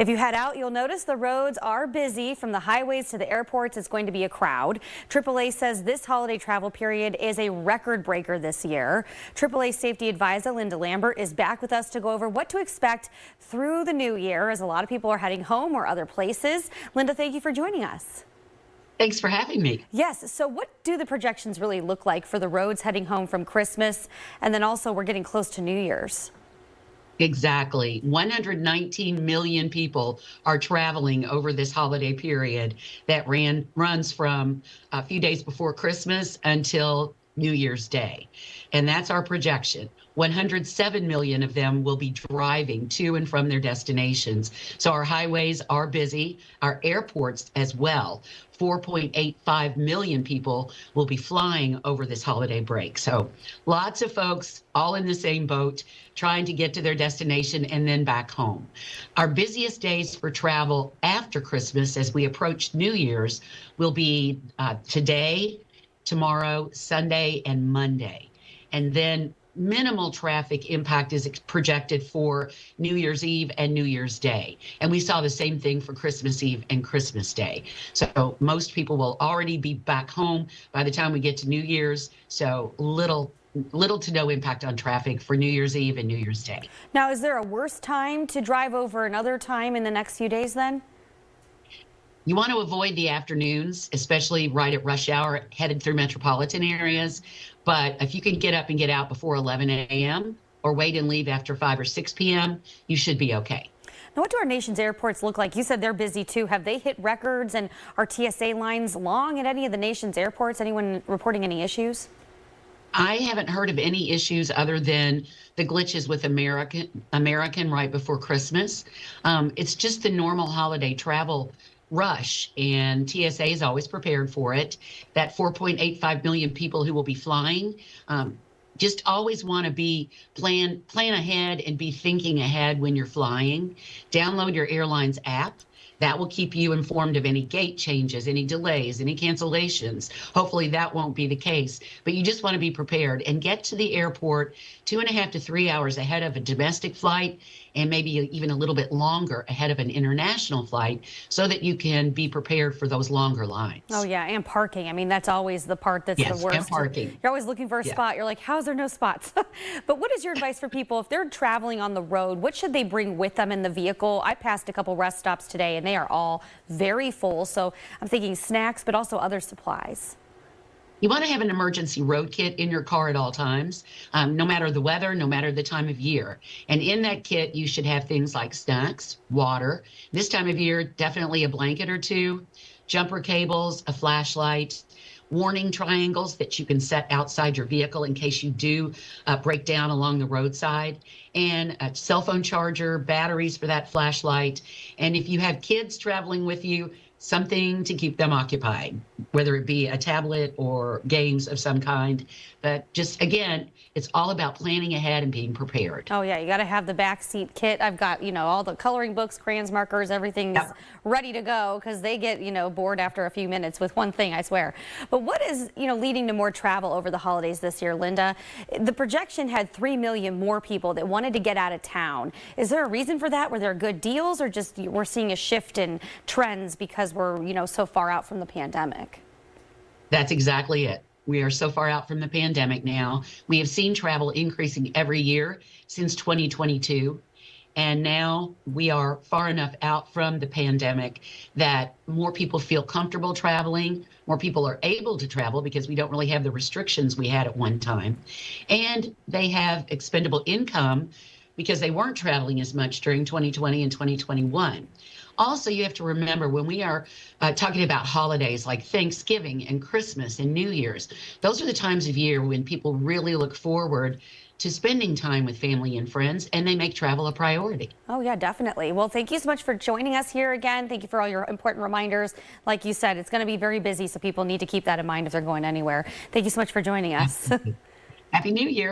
If you head out, you'll notice the roads are busy. From the highways to the airports, it's going to be a crowd. AAA says this holiday travel period is a record breaker this year. AAA safety advisor Lynda Lambert is back with us to go over what to expect through the new year as a lot of people are heading home or other places. Lynda, thank you for joining us. Thanks for having me. Yes. So what do the projections really look like for the roads heading home from Christmas? And then also we're getting close to New Year's. Exactly. 119 million people are traveling over this holiday period that runs from a few days before Christmas until New Year's Day. And that's our projection. 107 million of them will be driving to and from their destinations. So our highways are busy, our airports as well. 4.85 million people will be flying over this holiday break. So lots of folks all in the same boat trying to get to their destination and then back home. Our busiest days for travel after Christmas as we approach New Year's will be today, tomorrow, Sunday, and Monday. And then minimal traffic impact is projected for New Year's Eve and New Year's Day. And we saw the same thing for Christmas Eve and Christmas Day. So most people will already be back home by the time we get to New Year's. So little to no impact on traffic for New Year's Eve and New Year's Day. Now, is there a worse time to drive over another time in the next few days then? You want to avoid the afternoons, especially right at rush hour headed through metropolitan areas. But if you can get up and get out before 11 a.m. or wait and leave after 5 or 6 p.m., you should be okay. Now, what do our nation's airports look like? You said they're busy too. Have they hit records, and are TSA lines long at any of the nation's airports? Anyone reporting any issues? I haven't heard of any issues other than the glitches with American right before Christmas. It's just the normal holiday travel rush, and TSA is always prepared for it. That 4.85 million people who will be flying, just always want to plan ahead and be thinking ahead when you're flying. Download your airline's app. That will keep you informed of any gate changes, any delays, any cancellations. Hopefully that won't be the case, but you just want to be prepared and get to the airport 2.5 to 3 hours ahead of a domestic flight, and maybe even a little bit longer ahead of an international flight, so that you can be prepared for those longer lines. Oh yeah, and parking. I mean, that's always the part that's the worst. And parking. You're always looking for a spot. You're like, how's there no spots? But what is your advice for people if they're traveling on the road? What should they bring with them in the vehicle? I passed a couple rest stops today, and they are all very full. So I'm thinking snacks, but also other supplies. You want to have an emergency road kit in your car at all times, no matter the weather, no matter the time of year. And in that kit, you should have things like snacks, water. This time of year, definitely a blanket or two, jumper cables, a flashlight, warning triangles that you can set outside your vehicle in case you do break down along the roadside, and a cell phone charger, batteries for that flashlight. And if you have kids traveling with you, something to keep them occupied, whether it be a tablet or games of some kind. But just, again, it's all about planning ahead and being prepared. Oh yeah, you got to have the backseat kit. I've got, all the coloring books, crayons, markers, everything's ready to go, because they get, bored after a few minutes with one thing, I swear. But what is, leading to more travel over the holidays this year, Lynda? The projection had 3 million more people that wanted to get out of town. Is there a reason for that? Were there good deals, or just we're seeing a shift in trends because we're, so far out from the pandemic? That's exactly it. We are so far out from the pandemic now. We have seen travel increasing every year since 2022. And now we are far enough out from the pandemic that more people feel comfortable traveling. More people are able to travel because we don't really have the restrictions we had at one time. And they have expendable income because they weren't traveling as much during 2020 and 2021. Also, you have to remember, when we are talking about holidays like Thanksgiving and Christmas and New Year's, those are the times of year when people really look forward to spending time with family and friends, and they make travel a priority. Oh yeah, definitely. Well, thank you so much for joining us here again. Thank you for all your important reminders. Like you said, it's going to be very busy, so people need to keep that in mind if they're going anywhere. Thank you so much for joining us. Happy New Year.